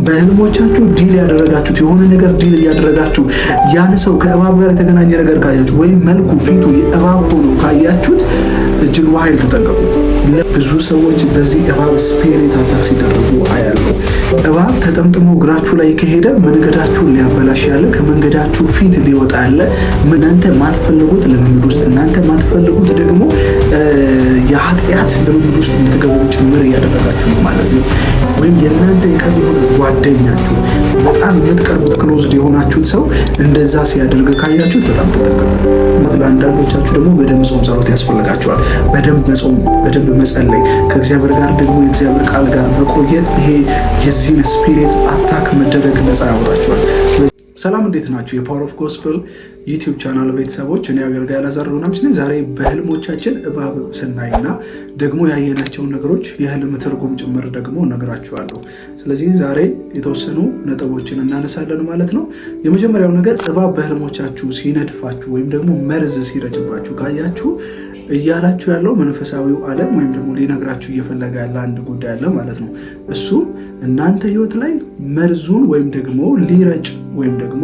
በህልሞቻችሁ ዲል ያደረጋችሁት የሆነ ነገር ዲል እያደረጋችሁ ያን ሰው ከእባብ ጋር የተገናኘ ነገር ካያችሁ ወይም መልኩ ፊቱ የእባብ ሆኖ ካያችሁት እጅግ በኃይል ተጠንቀቁ። ብዙ ሰዎች በዚህ እባብ ስፒሪት አታክ ሲደረጉ አያለው። እባብ ተጠምጥሞ እግራችሁ ላይ ከሄደ መንገዳችሁን ሊያበላሽ ያለ ከመንገዳችሁ ፊት ሊወጣ ያለ እናንተ ማትፈልጉት ልምምድ ውስጥ እናንተ ማትፈልጉት ደግሞ የኃጢአት ልምምድ ውስጥ እንድትገቡ ጭምር እያደረጋችሁ ነው ማለት ነው። ወይም የእናንተ የቅርብ የሆነ ጓደኛችሁ በጣም የምትቀርቡት ክሎዝድ የሆናችሁት ሰው እንደዛ ሲያደርግ ካያችሁት በጣም ተጠንቀቁ። ለአንዳንዶቻችሁ ደግሞ በደንብ ጾም ጸሎት ያስፈልጋችኋል። በደንብ መጾም፣ በደንብ መጸለይ፣ ከእግዚአብሔር ጋር ደግሞ የእግዚአብሔር ቃል ጋር መቆየት ይሄ የዚህን ስፒሪት አታክ መደረግ ነፃ ያወጣችኋል። ሰላም፣ እንዴት ናችሁ? የፓወር ኦፍ ጎስፕል ዩቲዩብ ቻናል ቤተሰቦች፣ እኔ አገልጋይ አላዛር ሆናምስ ነኝ። ዛሬ በህልሞቻችን እባብ ስናይና ደግሞ ያየናቸውን ነገሮች የህልም ትርጉም ጭምር ደግሞ እነግራችኋለሁ። ስለዚህ ዛሬ የተወሰኑ ነጥቦችን እናነሳለን ማለት ነው። የመጀመሪያው ነገር እባብ በህልሞቻችሁ ሲነድፋችሁ ወይም ደግሞ መርዝ ሲረጭባችሁ ካያችሁ እያላችሁ ያለው መንፈሳዊው ዓለም ወይም ደግሞ ሊነግራችሁ እየፈለገ ያለ አንድ ጉዳይ አለ ማለት ነው። እሱ እናንተ ህይወት ላይ መርዙን ወይም ደግሞ ሊረጭ ወይም ደግሞ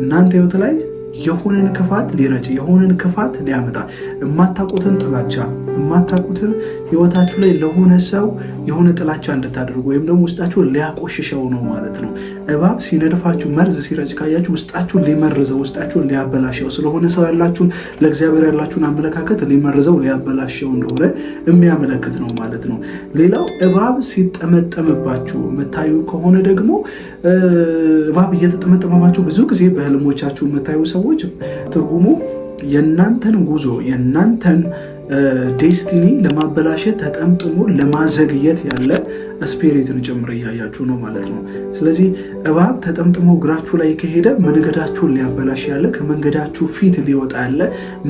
እናንተ ህይወት ላይ የሆነን ክፋት ሊረጭ የሆነን ክፋት ሊያመጣ የማታውቁትን ጥላቻ የማታውቁትን ህይወታችሁ ላይ ለሆነ ሰው የሆነ ጥላቻ እንድታደርጉ ወይም ደግሞ ውስጣችሁን ሊያቆሽሸው ነው ማለት ነው። እባብ ሲነድፋችሁ መርዝ ሲረጭ ካያችሁ ውስጣችሁን ሊመርዘው ውስጣችሁን ሊያበላሸው ስለሆነ ሰው ያላችሁን ለእግዚአብሔር ያላችሁን አመለካከት ሊመርዘው ሊያበላሸው እንደሆነ የሚያመለክት ነው ማለት ነው። ሌላው እባብ ሲጠመጠምባችሁ የምታዩ ከሆነ ደግሞ እባብ እየተጠመጠመባችሁ ብዙ ጊዜ በህልሞቻችሁ የምታዩ ሰዎች ትርጉሙ የእናንተን ጉዞ የእናንተን ዴስቲኒ ለማበላሸት ተጠምጥሞ ለማዘግየት ያለ ስፒሪትን ጭምር እያያችሁ ነው ማለት ነው። ስለዚህ እባብ ተጠምጥሞ እግራችሁ ላይ ከሄደ መንገዳችሁን ሊያበላሽ ያለ ከመንገዳችሁ ፊት ሊወጣ ያለ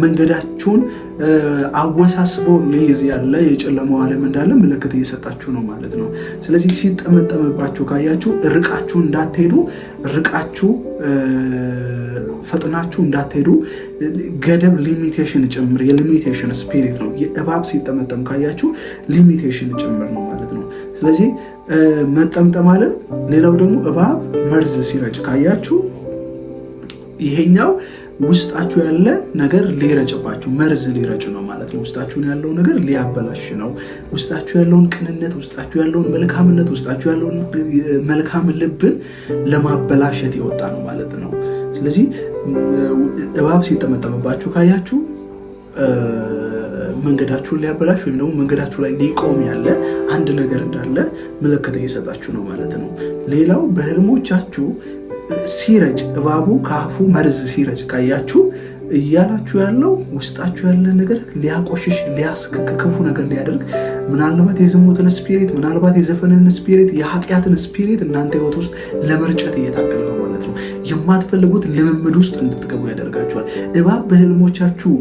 መንገዳችሁን አወሳስቦ ሊይዝ ያለ የጨለማው ዓለም እንዳለ ምልክት እየሰጣችሁ ነው ማለት ነው። ስለዚህ ሲጠመጠምባችሁ ካያችሁ ርቃችሁ እንዳትሄዱ ርቃችሁ ፈጥናችሁ እንዳትሄዱ ገደብ ሊሚቴሽን ጭምር የሊሚቴሽን ስፒሪት ነው። የእባብ ሲጠመጠም ካያችሁ ሊሚቴሽን ጭምር ነው ማለት ነው። ስለዚህ መጠምጠም አለን። ሌላው ደግሞ እባብ መርዝ ሲረጭ ካያችሁ ይሄኛው ውስጣችሁ ያለ ነገር ሊረጭባችሁ መርዝ ሊረጭ ነው ማለት ነው። ውስጣችሁን ያለው ነገር ሊያበላሽ ነው። ውስጣችሁ ያለውን ቅንነት፣ ውስጣችሁ ያለውን መልካምነት፣ ውስጣችሁ ያለውን መልካም ልብን ለማበላሸት የወጣ ነው ማለት ነው። ስለዚህ እባብ ሲጠመጠምባችሁ ካያችሁ መንገዳችሁን ሊያበላሽ ወይም ደግሞ መንገዳችሁ ላይ ሊቆም ያለ አንድ ነገር እንዳለ ምልክት እየሰጣችሁ ነው ማለት ነው። ሌላው በህልሞቻችሁ ሲረጭ እባቡ ከአፉ መርዝ ሲረጭ ካያችሁ እያላችሁ ያለው ውስጣችሁ ያለ ነገር ሊያቆሽሽ ክፉ ነገር ሊያደርግ ምናልባት የዝሙትን ስፒሪት ምናልባት የዘፈንን ስፒሪት የኃጢአትን ስፒሪት እናንተ ህይወት ውስጥ ለመርጨት እየታገለ ነው ማለት ነው። የማትፈልጉት ልምምድ ውስጥ እንድትገቡ ያደርጋችኋል። እባብ በህልሞቻችሁ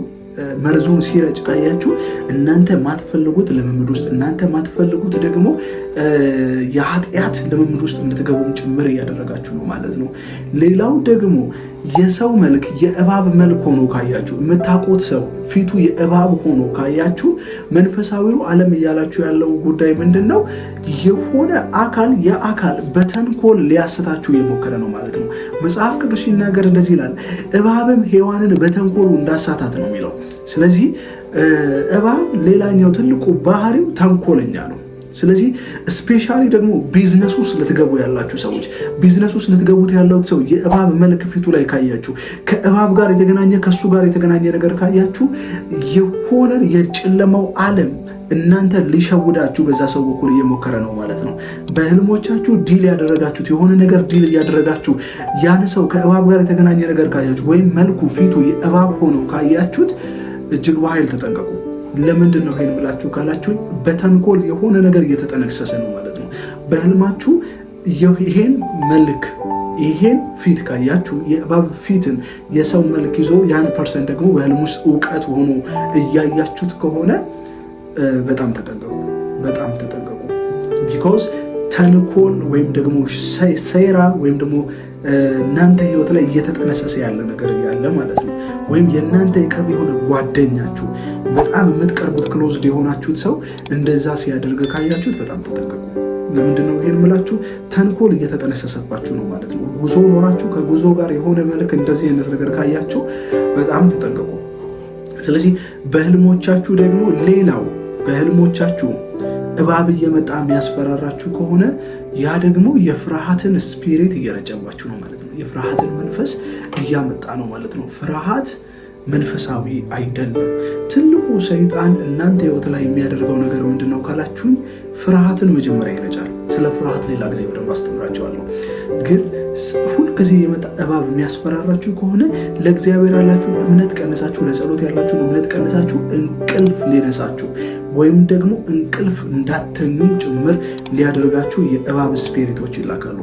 መርዙን ሲረጭ ካያችሁ እናንተ ማትፈልጉት ልምምድ ውስጥ እናንተ ማትፈልጉት ደግሞ የኃጢአት ልምምድ ውስጥ እንድትገቡም ጭምር እያደረጋችሁ ነው ማለት ነው። ሌላው ደግሞ የሰው መልክ የእባብ መልክ ሆኖ ካያችሁ የምታውቁት ሰው ፊቱ የእባብ ሆኖ ካያችሁ መንፈሳዊው ዓለም እያላችሁ ያለው ጉዳይ ምንድን ነው? የሆነ አካል የአካል በተንኮል ሊያስታችሁ የሞከረ ነው ማለት ነው። መጽሐፍ ቅዱስ ሲናገር እንደዚህ ይላል፣ እባብም ሔዋንን በተንኮሉ እንዳሳታት ነው የሚለው። ስለዚህ እባብ ሌላኛው ትልቁ ባህሪው ተንኮለኛ ነው። ስለዚህ ስፔሻሊ ደግሞ ቢዝነስ ውስጥ ልትገቡ ያላችሁ ሰዎች ቢዝነስ ውስጥ ልትገቡት ያለው ሰው የእባብ መልክ ፊቱ ላይ ካያችሁ ከእባብ ጋር የተገናኘ ከሱ ጋር የተገናኘ ነገር ካያችሁ የሆነ የጨለማው ዓለም እናንተ ሊሸውዳችሁ በዛ ሰው በኩል እየሞከረ ነው ማለት ነው። በህልሞቻችሁ ዲል ያደረጋችሁት የሆነ ነገር ዲል እያደረጋችሁ ያን ሰው ከእባብ ጋር የተገናኘ ነገር ካያችሁ ወይም መልኩ ፊቱ የእባብ ሆኖ ካያችሁት እጅግ በኃይል ተጠንቀቁ። ለምንድን ነው ይሄን ብላችሁ ካላችሁ በተንኮል የሆነ ነገር እየተጠነሰሰ ነው ማለት ነው። በህልማችሁ ይሄን መልክ ይሄን ፊት ካያችሁ የእባብ ፊትን የሰው መልክ ይዞ ያን ፐርሰን ደግሞ በህልም ውስጥ እውቀት ሆኖ እያያችሁት ከሆነ በጣም ተጠንቀቁ፣ በጣም ተጠንቀቁ። ቢኮዝ ተንኮል ወይም ደግሞ ሴራ ወይም ደግሞ እናንተ ህይወት ላይ እየተጠነሰሰ ያለ ነገር ያለ ማለት ነው። ወይም የእናንተ የቅርብ የሆነ ጓደኛችሁ በጣም የምትቀርቡት ክሎዝድ የሆናችሁት ሰው እንደዛ ሲያደርግ ካያችሁት በጣም ተጠንቀቁ። ለምንድነው ይሄን የምላችሁ? ተንኮል እየተጠነሰሰባችሁ ነው ማለት ነው። ጉዞ ኖራችሁ ከጉዞ ጋር የሆነ መልክ እንደዚህ አይነት ነገር ካያችሁ በጣም ተጠንቀቁ። ስለዚህ በህልሞቻችሁ ደግሞ ሌላው በህልሞቻችሁ እባብ እየመጣ የሚያስፈራራችሁ ከሆነ ያ ደግሞ የፍርሃትን ስፒሪት እየረጨባችሁ ነው ማለት ነው። የፍርሃትን መንፈስ እያመጣ ነው ማለት ነው። ፍርሃት መንፈሳዊ አይደለም። ትልቁ ሰይጣን እናንተ ህይወት ላይ የሚያደርገው ነገር ምንድነው ካላችሁኝ፣ ፍርሃትን መጀመሪያ ይረጫል። ስለ ፍርሃት ሌላ ጊዜ በደንብ አስተምራቸዋለሁ። ግን ሁልጊዜ የመጣ እባብ የሚያስፈራራችሁ ከሆነ ለእግዚአብሔር ያላችሁን እምነት ቀንሳችሁ፣ ለጸሎት ያላችሁን እምነት ቀንሳችሁ እንቅልፍ ሊነሳችሁ ወይም ደግሞ እንቅልፍ እንዳተኙም ጭምር ሊያደርጋችሁ የእባብ ስፒሪቶች ይላካሉ።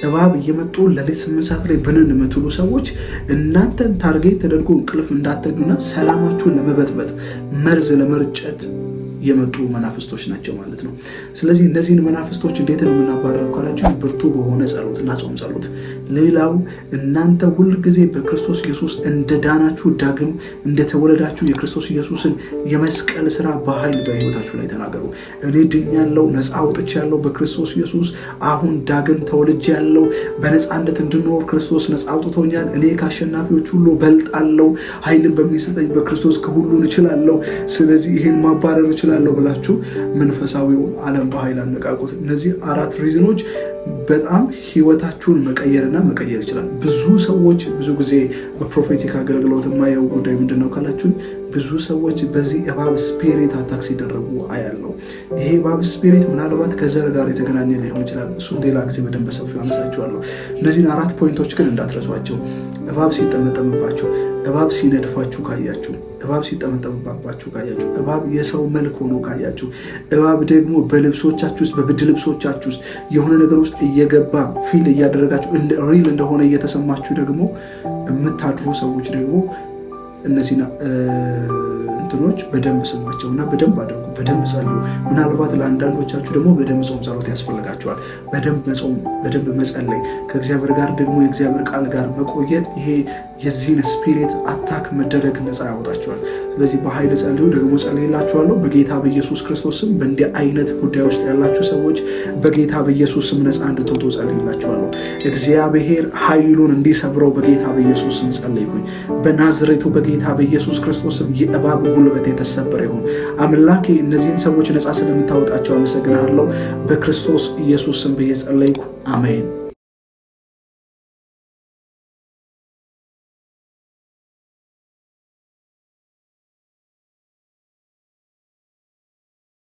እባብ እየመጡ ለሊት 8 ሰዓት ላይ ብንን የምትሉ ሰዎች እናንተን ታርጌት ተደርጎ እንቅልፍ እንዳተኙና ሰላማችሁን ለመበጥበጥ መርዝ ለመርጨት የመጡ መናፍስቶች ናቸው ማለት ነው። ስለዚህ እነዚህን መናፍስቶች እንዴት ነው የምናባረረው ካላችሁ፣ ብርቱ በሆነ ጸሎትና ጾም ጸሎት። ሌላው እናንተ ሁልጊዜ በክርስቶስ ኢየሱስ እንደዳናችሁ ዳግም እንደተወለዳችሁ የክርስቶስ ኢየሱስን የመስቀል ስራ በኃይል በሕይወታችሁ ላይ ተናገሩ። እኔ ድኛለሁ፣ ነፃ አውጥቻለሁ በክርስቶስ ኢየሱስ፣ አሁን ዳግም ተወልጃለሁ፣ በነፃነት እንድኖር ክርስቶስ ነፃ አውጥቶኛል፣ እኔ ከአሸናፊዎች ሁሉ በልጣለሁ፣ ኃይልን በሚሰጠኝ በክርስቶስ ከሁሉን እችላለሁ፣ ስለዚህ ይሄን ማባረር እችላለሁ ብላችሁ መንፈሳዊውን ዓለም በኃይል አነቃቁት። እነዚህ 4 ሪዝኖች በጣም ህይወታችሁን መቀየርና መቀየር ይችላል። ብዙ ሰዎች ብዙ ጊዜ በፕሮፌቲክ አገልግሎት የማየው ጉዳይ ምንድነው ካላችሁኝ፣ ብዙ ሰዎች በዚህ እባብ ስፒሪት አታክ ሲደረጉ አያለው። ይሄ እባብ ስፒሪት ምናልባት ከዘር ጋር የተገናኘ ሊሆን ይችላል። እሱን ሌላ ጊዜ በደንብ በሰፊው አነሳችኋለሁ። እነዚህን 4 ፖይንቶች ግን እንዳትረሷቸው። እባብ ሲጠመጠምባችሁ፣ እባብ ሲነድፋችሁ ካያችሁ፣ እባብ ሲጠመጠምባችሁ ካያችሁ፣ እባብ የሰው መልክ ሆኖ ካያችሁ፣ እባብ ደግሞ በልብሶቻችሁ ውስጥ በብድ ልብሶቻችሁ ውስጥ የሆነ ነገር ውስጥ እየገባ ፊል እያደረጋችሁ እንደ ሪል እንደሆነ እየተሰማችሁ ደግሞ የምታድሩ ሰዎች ደግሞ እነዚህ እንትኖች በደንብ ስሟቸውና በደንብ አድርጉ፣ በደንብ ጸልዩ። ምናልባት ለአንዳንዶቻችሁ ደግሞ በደንብ ጾም ጸሎት ያስፈልጋቸዋል። በደንብ መጾም፣ በደንብ መጸለይ፣ ከእግዚአብሔር ጋር ደግሞ የእግዚአብሔር ቃል ጋር መቆየት፣ ይሄ የዚህን ስፒሪት አታክ መደረግ ነፃ ያወጣቸዋል። ስለዚህ በኃይል ጸልዩ። ደግሞ ጸልይላችኋለሁ በጌታ በኢየሱስ ክርስቶስ ስም። በእንዲህ አይነት ጉዳይ ውስጥ ያላችሁ ሰዎች በጌታ በኢየሱስ ስም ነፃ እንድትወጡ ጸልይላችኋለሁ። እግዚአብሔር ኃይሉን እንዲሰብረው በጌታ በኢየሱስ ስም ጸልይኩኝ። በናዝሬቱ በጌታ በኢየሱስ ክርስቶስ ስም የእባብ ጉልበት የተሰበረ ይሁን። አምላኬ እነዚህን ሰዎች ነፃ ስለምታወጣቸው አመሰግናለሁ። በክርስቶስ ኢየሱስ ስም ብዬ ጸለይኩ። አሜን።